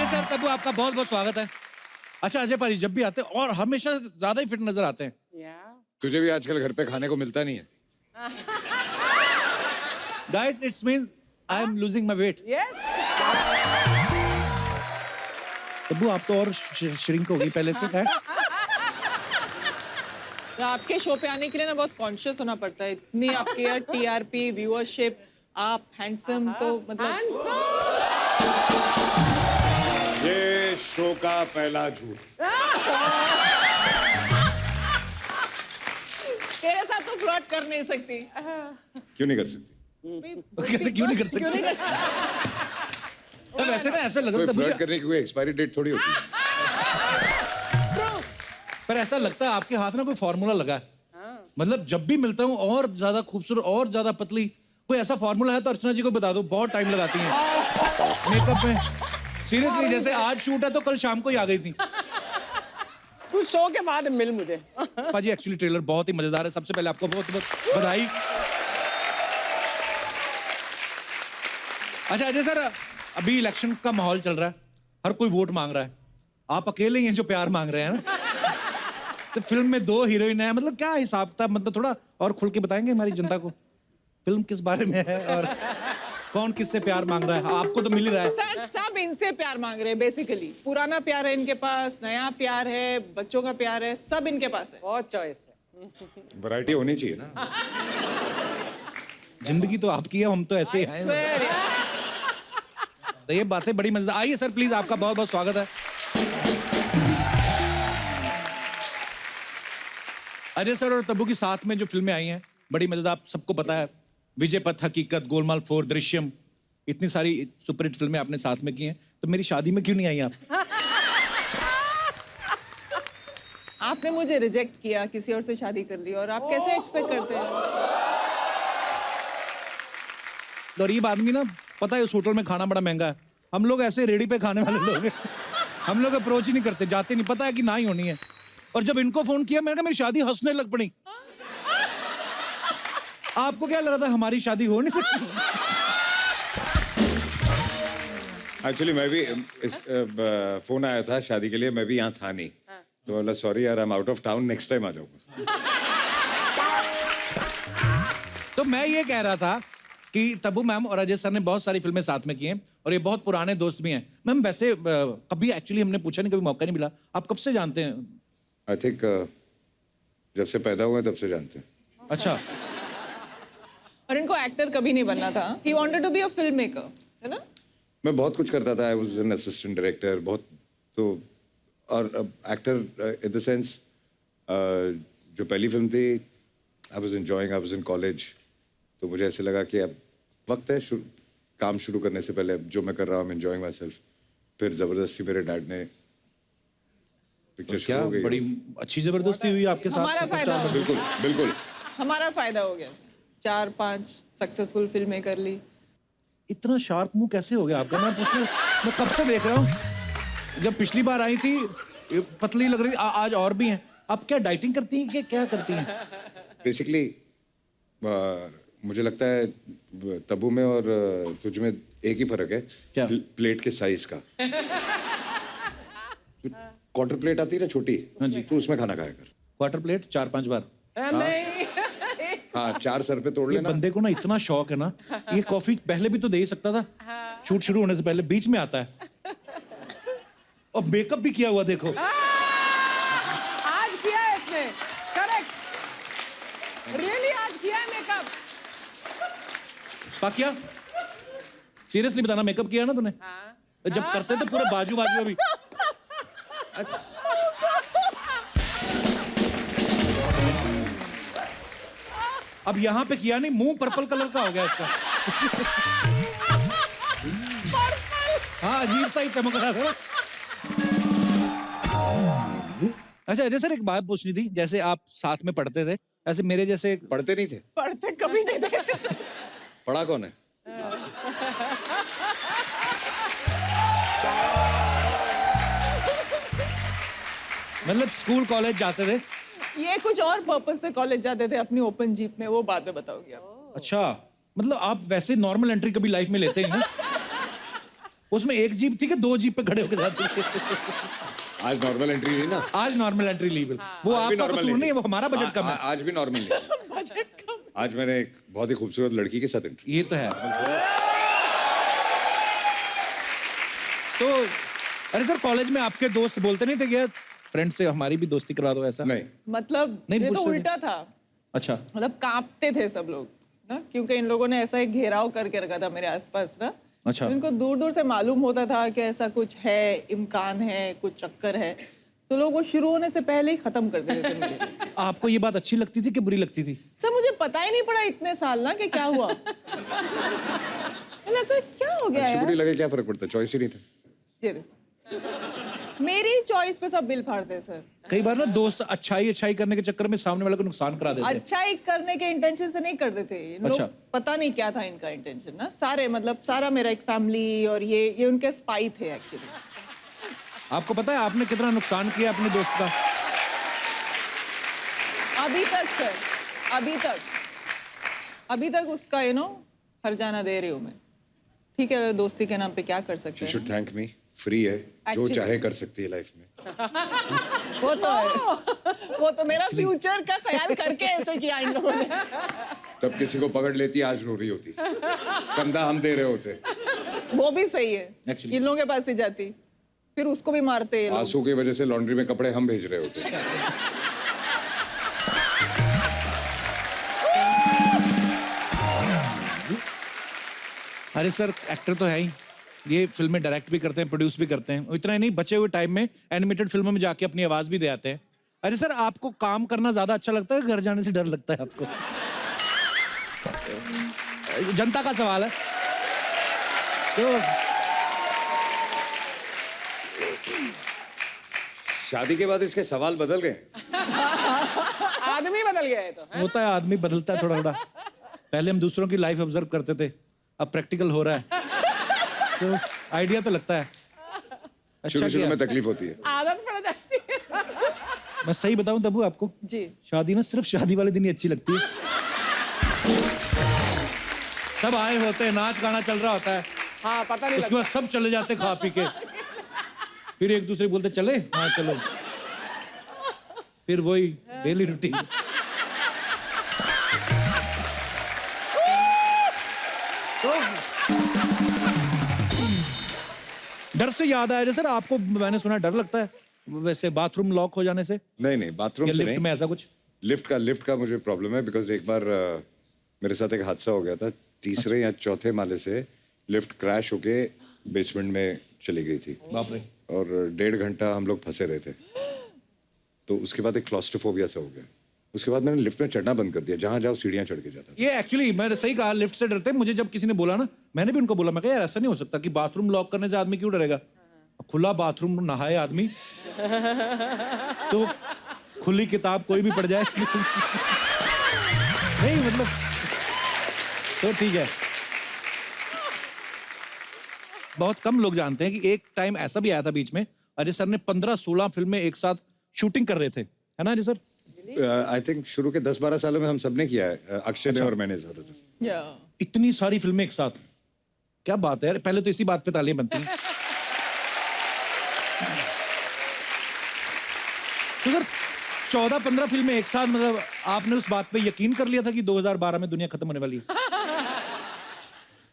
Sir Tabu आपका बहुत बहुत स्वागत है। अच्छा अजय पाजी जब भी आते हैं और हमेशा ज्यादा ही फिट नजर आते हैं। तुझे भी आजकल घर पे खाने को मिलता नहीं है। Guys it's mean I am losing my weight. Tabu आप तो और श्रिंक हो गई पहले से है। तो आपके शो पे आने के लिए ना बहुत कॉन्शियस होना पड़ता है। इतनी आपकी टीआरपी व्यूअरशिप, आप हैंडसम तो मतलब ये शो का पहला झूठ। तेरे साथ तो फ्लर्ट कर नहीं सकती। क्यों नहीं कर सकती? क्यों नहीं कर सकते? वैसे ना ऐसा लग कोई रहा था फ्लर्ट मुझे, करने की कोई एक्सपायरी डेट थोड़ी होती है। पर ऐसा लगता है आपके हाथ में कोई फॉर्मूला लगा है। मतलब जब भी मिलता हूँ और ज्यादा खूबसूरत और ज्यादा पतली, कोई ऐसा फॉर्मूला है तो अर्चना जी को बता दो, बहुत टाइम लगाती हैं मेकअप में। सीरियसली जैसे आज शूट है तो कल शाम को ही आ गई थी। कुछ शो के बाद मिल मुझे। पाजी एक्चुअली ट्रेलर बहुत ही मजेदार है। सबसे पहले आपको बहुत बहुत बधाई। अच्छा अजय सर अभी इलेक्शंस का माहौल चल रहा है, हर कोई वोट मांग रहा है, आप अकेले ही हैं जो प्यार मांग रहे हैं ना। तो फिल्म में 2 हीरोइन है, मतलब क्या हिसाब किताब, मतलब थोड़ा और खुल के बताएंगे हमारी जनता को फिल्म किस बारे में है और कौन किससे प्यार मांग रहा है? आपको तो मिल ही रहा है। सर सब इनसे प्यार मांग रहे हैं बेसिकली। पुराना प्यार है इनके पास, नया प्यार है, बच्चों का प्यार है, सब इनके पास है। बहुत चॉइस है। वैरायटी होनी चाहिए ना। जिंदगी तो आपकी है, हम तो ऐसे ही हैं। Swear it. तो ये बातें बड़ी मजेदार। आइए सर प्लीज, आपका बहुत बहुत स्वागत है। अजय सर और तब्बू की साथ में जो फिल्में आई हैं बड़ी मजेदार, आप सबको पता है, विजय पथ, हकीकत, गोलमाल 4, दृश्यम, इतनी सारी सुपरहिट फिल्में आपने साथ में की हैं। तो मेरी शादी में क्यों नहीं आई आप? आपने मुझे रिजेक्ट किया, किसी और से शादी कर ली, और आप कैसे एक्सपेक्ट करते हैं? गरीब आदमी ना, पता है उस होटल में खाना बड़ा महंगा है, हम लोग ऐसे रेडी पे खाने वाले लोग हैं। हम लोग अप्रोच ही नहीं करते, जाते नहीं, पता है कि ना ही होनी है। और जब इनको फोन किया मैंने कहा मेरी शादी, हंसने लग पड़ी। आपको क्या लगा था हमारी शादी हो नहीं सकती? एक्चुअली मैं भी फोन आया था शादी के लिए, मैं भी यहाँ था नहीं, तो बोला सॉरी यार I am out of town, next time आ जाऊंगा। तो मैं ये कह रहा था कि तब्बू मैम और अजय सर ने बहुत सारी फिल्में साथ में की हैं और ये बहुत पुराने दोस्त भी हैं। मैम वैसे कभी एक्चुअली हमने पूछा नहीं, कभी मौका नहीं मिला, आप कब से जानते हैं? आई थिंक जब से पैदा हुए तब से जानते हैं। अच्छा। और इनको एक्टर कभी नहीं बनना था। He wanted to be a filmmaker, है ना? मैं बहुत कुछ करता था, I was an assistant director, बहुत तो, और एक्टर इन द सेंस जो पहली फिल्म थी I was enjoying, I was in college, तो मुझे ऐसे लगा कि अब वक्त है काम शुरू करने से पहले जो मैं कर रहा हूँ, एंजॉयिंग माई सेल्फ। फिर जबरदस्ती मेरे डैड ने पिक्चर क्या शुरू हो गई। बड़ी अच्छी जबरदस्ती हुई आपके साथ? हमारा फायदा हो गया। बिल्कुल बिल्कुल हमारा फायदा हो गया। 4-5 सक्सेसफुल फिल्में कर ली। इतना शार्प मुंह कैसे हो गया आपका? मैं कब से देख रहा हूँ, जब पिछली बार आई थी पतली लग रही, आज और भी हैं। आप क्या डाइटिंग करती हैं कि क्या करती हैं? बेसिकली मुझे लगता है तब्बू में और तुझ में एक ही फर्क है, क्या? प्लेट के साइज का। क्वार्टर प्लेट आती है ना छोटी, हाँ जी, तो उसमें खाना खाया कर। क्वार्टर प्लेट 4-5 बार? नहीं। हाँ 4 सर पे तोड़ ये लेना। बंदे को ना इतना शौक है ना, ये कॉफी पहले भी तो दे ही सकता था, शूट शुरू होने से पहले, बीच में आता है। और मेकअप भी किया हुआ देखो। आज किया है इसने, करेक्ट, रियली आज किया है मेकअप। पाकिया सीरियसली बताना, मेकअप किया ना तूने? जब करते तो पूरे बाजू बाजू भी। अच्छा। अब यहाँ पे किया नहीं, मुंह पर्पल कलर का हो गया इसका। हाँ अजीब सा ही चमक रहा था। अच्छा अजय सर एक बात पूछनी थी, जैसे आप साथ में पढ़ते थे, ऐसे मेरे जैसे पढ़ते नहीं थे? पढ़ते कभी नहीं थे। पढ़ा कौन है? मतलब स्कूल कॉलेज जाते थे? ये कुछ और पर्पस से कॉलेज जाते थे अपनी ओपन जीप में, वो बाद में बताओगे आप। अच्छा, मतलब आप वैसे नॉर्मल एंट्री कभी लाइफ में लेते हैं ना? उसमें एक जीप थी कि दो जीप पे खड़े होकर जाते थे? आज नॉर्मल एंट्री नहीं ना। आज नॉर्मल एंट्री ली वो आज भी आपका normal कसूर नहीं है, वो हमारा बजट कम है। आज भी नॉर्मल नहीं। आज मैंने एक बहुत ही खूबसूरत लड़की के साथ एंट्री। ये तो है। तो अरे सर कॉलेज में आपके दोस्त बोलते नहीं थे कि फ्रेंड से हमारी भी दोस्ती करवा दो ऐसा? नहीं, मतलब नहीं ये तो पूछते थे। उल्टा था, अच्छा मतलब कांपते थे सब लोग ना, क्योंकि इन लोगों ने ऐसा एक घेराव करके रखा था मेरे आसपास ना। अच्छा। तो इनको दूर दूर से मालूम होता था कि ऐसा कुछ है, इम्कान है, कुछ चक्कर है, तो लोग वो शुरू होने से पहले ही खत्म कर देते थे मेरे लिए। आपको ये बात अच्छी लगती थी कि बुरी लगती थी? सर मुझे पता ही नहीं पड़ा इतने साल ना कि क्या हुआ। मुझे लगा क्या हो गया अच्छी यार। बुरी लगे क्या फर्क पड़ता, चॉइस ही नहीं था। ये देखो, मेरी चॉइस पे सब बिल फाड़ते हैं सर। कई बार ना दोस्त अच्छाई करने के चक्कर में सामने वाले को नुकसान करा देते हैं। अच्छाई करने के इंटेंशन से नहीं करते थे इन लोग। अच्छा। पता नहीं क्या था इनका इंटेंशन ना, सारे मतलब सारा मेरा एक फैमिली और ये उनके स्पाई थे एक्चुअली। आपको पता है आपने कितना नुकसान किया अपने दोस्त का? अभी तक सर, अभी तक उसका हर्जाना दे रही हूँ मैं। ठीक है, दोस्ती के नाम पे क्या कर सकते यू हैं। शुड थैंक मी, फ्री है, जो Actually- चाहे कर सकती है लाइफ में। वो तो है, वो तो मेरा फ्यूचर का ख्याल करके ऐसे किया इन लोगों ने। तब किसी को पकड़ लेती, आज रो रही होती, कंधा हम दे रहे होते, वो भी सही है। Actually- इन लोगों के पास ही जाती, फिर उसको भी मारते ये लोग। आंसू की वजह से लॉन्ड्री में कपड़े हम भेज रहे होते। अरे सर एक्टर तो है ही, ये फिल्में डायरेक्ट भी करते हैं, प्रोड्यूस भी करते हैं। इतना ही नहीं, बचे हुए टाइम में एनिमेटेड फिल्मों में जाके अपनी आवाज भी दे आते हैं। अरे सर आपको काम करना ज्यादा अच्छा लगता है, घर जाने से डर लगता है आपको? जनता का सवाल है। तो शादी के बाद इसके सवाल बदल गए। आदमी बदल गया है तो। होता है, आदमी बदलता है थोड़ा थोड़ा। पहले हम दूसरों की लाइफ ऑब्जर्व करते थे, अब प्रैक्टिकल हो रहा है, तो आइडिया तो लगता है। अच्छा शुरू किया। में तकलीफ होती है। आदत पड़ जाती है। मैं सही बताऊं तब्बू आपको, जी। शादी ना सिर्फ शादी वाले दिन ही अच्छी लगती है। सब आए होते हैं, नाच गाना चल रहा होता है, हाँ पता नहीं उसके बाद सब चले जाते खा पी के, फिर एक दूसरे को बोलते चले, हाँ चलो, फिर वही डेली रूटीन। तो डर से याद आया, सर आपको मैंने सुना डर लगता है वैसे बाथरूम लॉक हो जाने से, नहीं, बाथरूम या से लिफ्ट नहीं। में ऐसा कुछ? लिफ्ट का मुझे प्रॉब्लम है, बिकॉज एक बार मेरे साथ एक हादसा हो गया था। तीसरे या चौथे माले से लिफ्ट क्रैश होके बेसमेंट में चली गई थी, बाप रे। और 1.5 घंटा हम लोग फंसे रहे थे। तो उसके बाद एक क्लॉस्ट्रोफोबिया सा हो गया। उसके बाद मैंने लिफ्ट में चढ़ना बंद कर दिया, जहां जाओ सीढ़ियां चढ़ के जाता था। ये एक्चुअली मैंने सही कहा, लिफ्ट से डरते हैं। मुझे जब किसी ने बोला ना, मैंने भी उनको बोला, मैं कहा यार ऐसा नहीं हो सकता कि बाथरूम लॉक करने से आदमी क्यों डरेगा? खुला बाथरूम नहाए आदमी तो खुली किताब कोई भी पढ़ जाए नहीं मतलब, तो ठीक है। बहुत कम लोग जानते हैं कि एक टाइम ऐसा भी आया था बीच में, अजय सर ने 15-16 फिल्में एक साथ शूटिंग कर रहे थे, है ना अजय सर? आई थिंक शुरू के 10-12 सालों में हम सब ने किया है, अक्षय ने और मैंने ज्यादातर। या इतनी सारी फिल्में एक साथ, क्या बात है यार। पहले तो इसी बात पे तालियां बनती हैं। तो सर 14-15 फिल्में एक साथ, मतलब आपने उस बात पे यकीन कर लिया था कि 2012 में दुनिया खत्म होने वाली है?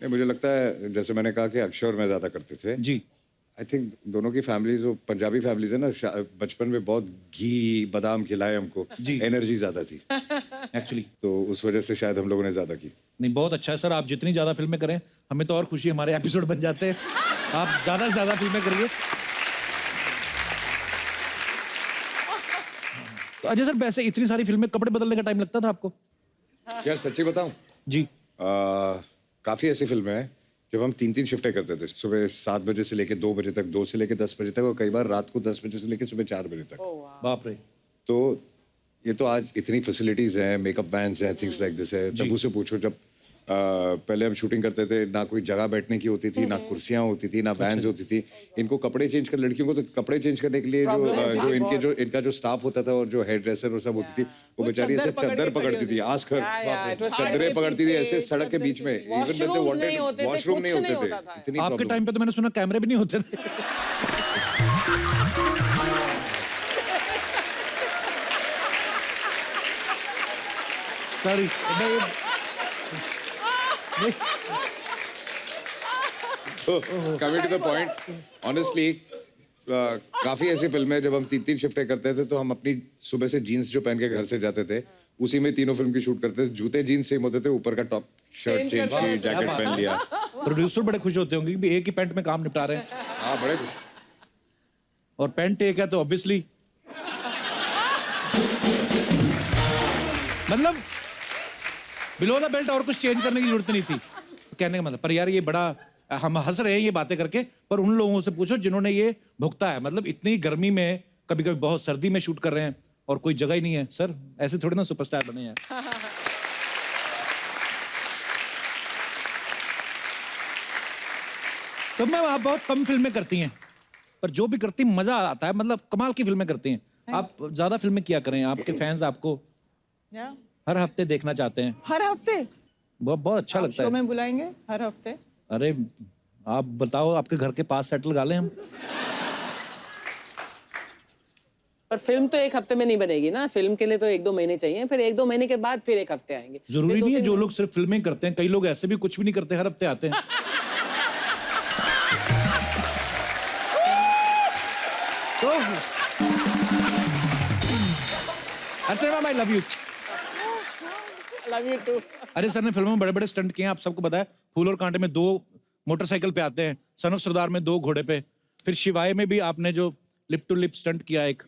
नहीं, मुझे लगता है जैसे मैंने कहा कि अक्षय और मैं ज्यादा करते थे। जी। आई थिंक दोनों की फैमिलीज, वो पंजाबी फैमिलीज है ना, बचपन में बहुत घी बादाम खिलाए हमको, जी। एनर्जी ज्यादा थी, एक्चुअली तो उस वजह से शायद हम लोगों ने ज्यादा की। नहीं, बहुत अच्छा है सर, आप जितनी ज्यादा फिल्में करें हमें तो और खुशी, हमारे एपिसोड बन जाते हैं। आप ज्यादा से ज्यादा फिल्में करिए। तो अजय सर वैसे इतनी सारी फिल्में, कपड़े बदलने का टाइम लगता था आपको? यार सच्ची बताऊं, जी। काफी ऐसी फिल्में हैं जब हम 3-3 शिफ्टें करते थे, सुबह 7 बजे से लेके 2 बजे तक, 2 से लेके 10 बजे तक, और कई बार रात को 10 बजे से लेके सुबह 4 बजे तक। बाप रे। तो ये तो आज इतनी फैसिलिटीज हैं, मेकअप वैन्स हैं, थिंग्स लाइक दिस है। तब उसे पूछो जब पहले हम शूटिंग करते थे, ना कोई जगह बैठने की होती थी, ना कुर्सियां होती थी, ना बैंड्स होती थी। इनको कपड़े चेंज कर, लड़कियों को तो कपड़े चेंज करने के लिए जो इनका जो स्टाफ होता था और जो हेयर ड्रेसर और सब होती थी, वो बेचारी ऐसे चद्दर पकड़ती थी, आज कर चद्दरें पकड़ती थी ऐसे सड़क के बीच में। इवन वॉशरूम नहीं होते थे, इतनी आपके प्रॉब्लम। टाइम पे तो मैंने सुना कैमरे भी नहीं होते थे। Sorry coming to the point, honestly काफी ऐसी फिल्में जब हम 3-3 शिफ्टें करते थे तो हम अपनी सुबह से जीन्स जो पहन के घर से जाते थे उसी में तीनों फिल्म की शूट करते थे। जूते जीन्स सेम होते थे, ऊपर का टॉप शर्ट चेंज की, जैकेट पहन लिया। प्रोड्यूसर बड़े खुश होते होंगे कि एक ही पैंट में काम निपटा रहे हैं, हाँ बड़े खुश। और पैंट एक है तो ऑब्वियसली मतलब बिलो द बेल्ट और कुछ चेंज करने की जरूरत नहीं थी, कहने का मतलब। पर यार ये बड़ा, हम हंस रहे हैं ये बातें करके, पर उन लोगों से पूछो जिन्होंने ये भुगता है। मतलब इतनी गर्मी में, कभी कभी बहुत सर्दी में शूट कर रहे हैं और कोई जगह ही नहीं है। सर ऐसे थोड़ी ना सुपरस्टार बने हैं। तो मैम आप बहुत कम फिल्में करती हैं, पर जो भी करती मजा आता है, मतलब कमाल की फिल्में करती हैं। आप ज्यादा फिल्में किया करें, आपके फैंस आपको या हर हफ्ते देखना चाहते हैं। हर हफ्ते बहुत बहुत अच्छा लगता शो है। में बुलाएंगे हर हफ्ते। अरे आप बताओ, आपके घर के पास सेट लगा लें हम। पर फिल्म तो एक हफ्ते में नहीं बनेगी ना, फिल्म के लिए तो 1-2 महीने चाहिए, फिर 1-2 महीने के बाद फिर 1 हफ्ते आएंगे। जरूरी नहीं है जो लोग सिर्फ फिल्में करते हैं, कई लोग ऐसे भी कुछ भी नहीं करते, हर हफ्ते आते हैं। तो अच्छा ma'am, I love you. Love you too. अरे सर ने फिल्मों में बड़े बड़े स्टंट किए हैं, आप सबको पता है। फूल और कांटे में 2 मोटरसाइकिल पे आते हैं, सन ऑफ सरदार में 2 घोड़े पे, फिर शिवाय में भी आपने जो लिप टू लिप स्टंट किया एक।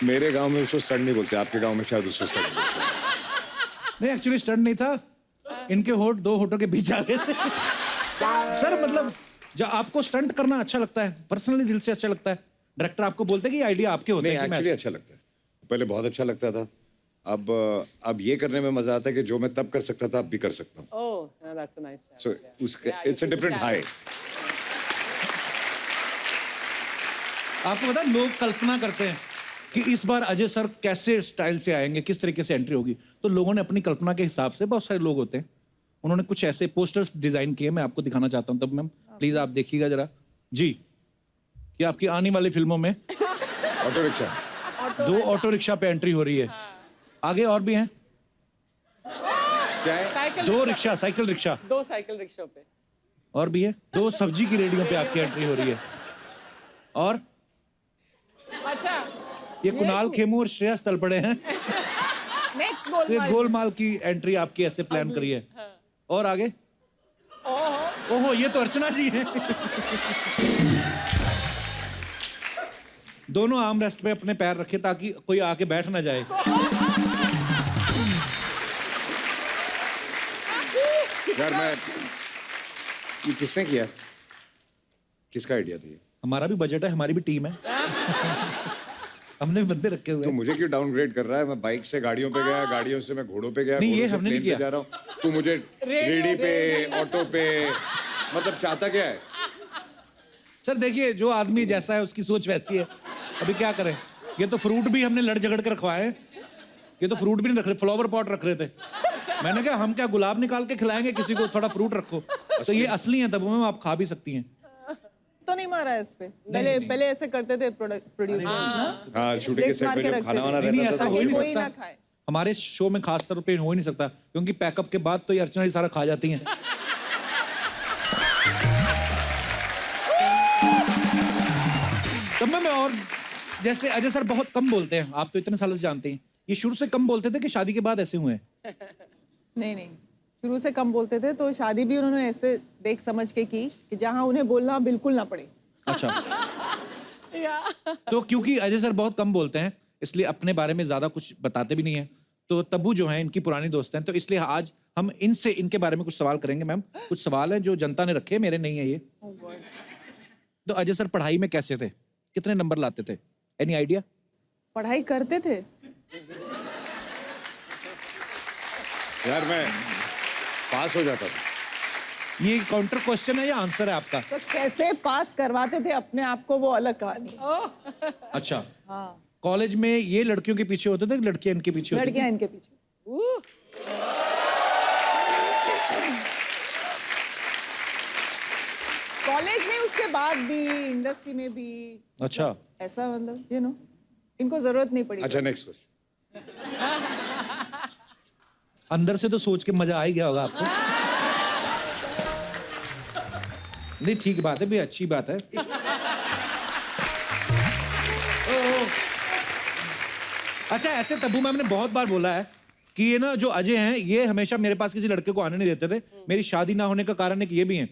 मेरे गांव में उसको स्टंट नहीं बोलते, आपके गांव में शायद उसको स्टंट बोलते हैं। नहीं एक्चुअली स्टंट नहीं था, इनके होठ 2 होठों के बीच आ गए थे। सर मतलब जब आपको स्टंट करना अच्छा लगता है, पर्सनली दिल से अच्छा लगता है, डायरेक्टर आपको बोलते हैं कि आइडिया आपके होते नहीं, हैं कि मैं एक्चुअली अच्छा लगता है। पहले बहुत अच्छा लगता था, अब ये करने में मजा आता है कि जो मैं तब कर सकता था अब भी कर सकता हूँ। Oh, that's a nice. So it's a different high. आपको पता है लोग कल्पना करते हैं कि इस बार अजय सर कैसे स्टाइल से आएंगे, किस तरीके से एंट्री होगी। तो लोगों ने अपनी कल्पना के हिसाब से, बहुत सारे लोग होते हैं, उन्होंने कुछ ऐसे पोस्टर्स डिजाइन किए, मैं आपको दिखाना चाहता हूँ। तब मैम प्लीज आप देखिएगा जरा जी, कि आपकी आने वाली फिल्मों में ऑटो रिक्शा, 2 ऑटो रिक्शा पे एंट्री हो रही है। आगे और भी हैं, क्या है? Cycle 2 rickshaw, cycle rickshaw 2 cycle rickshaw पे। और भी है, 2 सब्जी की रेडियो पे आपकी एंट्री हो रही है। और अच्छा, ये कुणाल खेमू और श्रेयस तलपड़े हैं, नेक्स्ट तो ये गोल गोलमाल की एंट्री आपकी ऐसे प्लान करी है। और आगे, ओहो ये तो अर्चना जी हैं। दोनों आर्म रेस्ट पे अपने पैर रखे ताकि कोई आके बैठ ना जाए। यार मैं, ये किसने किया, किसका आइडिया था ये? हमारा भी बजट है, हमारी भी टीम है, हमने भी बंदे रखे हुए तो हैं। मुझे क्यों डाउनग्रेड कर रहा है? मैं बाइक से गाड़ियों पे गया, गाड़ियों से मैं घोड़ों पे गया, नहीं, ये घोड़ों से हमने नहीं प्लेन पे किया। जा रहा हूँ, तू मुझे रेडी पे, ऑटो पे, मतलब चाहता क्या है? सर देखिए, जो आदमी जैसा है उसकी सोच वैसी है, अभी क्या करें। ये तो फ्रूट भी हमने लड़ झगड़ कर रखवाए हैं, ये तो फ्रूट भी नहीं रख रहे, फ्लावर पॉट रख रहे थे। मैंने कहा हम क्या गुलाब निकाल के खिलाएंगे किसी को, थोड़ा फ्रूट रखो। तो ये असली है, तब मैम आप खा भी सकती हैं। तो नहीं मारा है इस पे। पहले ऐसे करते थे प्रोड्यूसर्स ना, हाँ, शूटिंग के सेट पे जब खाना वाना नहीं, नहीं, रहता ऐसा था हो ही तो नहीं कोई ना सकता। खाए। हमारे शो में खास तौर पे हो ही नहीं सकता, क्योंकि पैकअप के बाद तो ये अर्चना ही सारा खा जाती हैं। तब मैं और जैसे अजय सर बहुत कम बोलते हैं, आप तो इतने सालों से जानते हैं, ये शुरू से कम बोलते थे कि शादी के बाद ऐसे हुए हैं? नहीं, शुरू से कम बोलते थे, तो शादी भी उन्होंने ऐसे देख समझ के की कि जहाँ उन्हें बोलना बिल्कुल ना पड़े। अच्छा। तो क्योंकि अजय सर बहुत कम बोलते हैं, इसलिए अपने बारे में ज्यादा कुछ बताते भी नहीं है। तो तब्बू जो है इनकी पुरानी दोस्त हैं, तो इसलिए आज हम इनसे इनके बारे में कुछ सवाल करेंगे। मैम कुछ सवाल हैं जो जनता ने रखे, मेरे नहीं है ये। तो अजय सर पढ़ाई में कैसे थे? कितने नंबर लाते थे? Any idea? पढ़ाई करते थे? यार मैं पास हो जाता था। ये काउंटर क्वेश्चन है या आंसर है आपका? तो कैसे पास करवाते थे अपने आप को, वो अलग कहानी है। अच्छा, हाँ, कॉलेज में ये लड़कियों के पीछे होते थे, लड़कियां इनके पीछे होती लड़कियां इनके पीछे। कॉलेज में, उसके बाद भी, इंडस्ट्री में भी। थी? अच्छा, ऐसा मतलब यू नो, इनको जरूरत नहीं पड़ी। अच्छा नेक्स्ट क्वेश्चन। अंदर से तो सोच के मजा आ ही गया होगा आपको। नहीं ठीक बात है भाई, अच्छी बात है। अच्छा, ऐसे तब्बू मैम ने बहुत बार बोला है कि ये ना जो अजय हैं, ये हमेशा मेरे पास किसी लड़के को आने नहीं देते थे। मेरी शादी ना होने का कारण एक ये भी है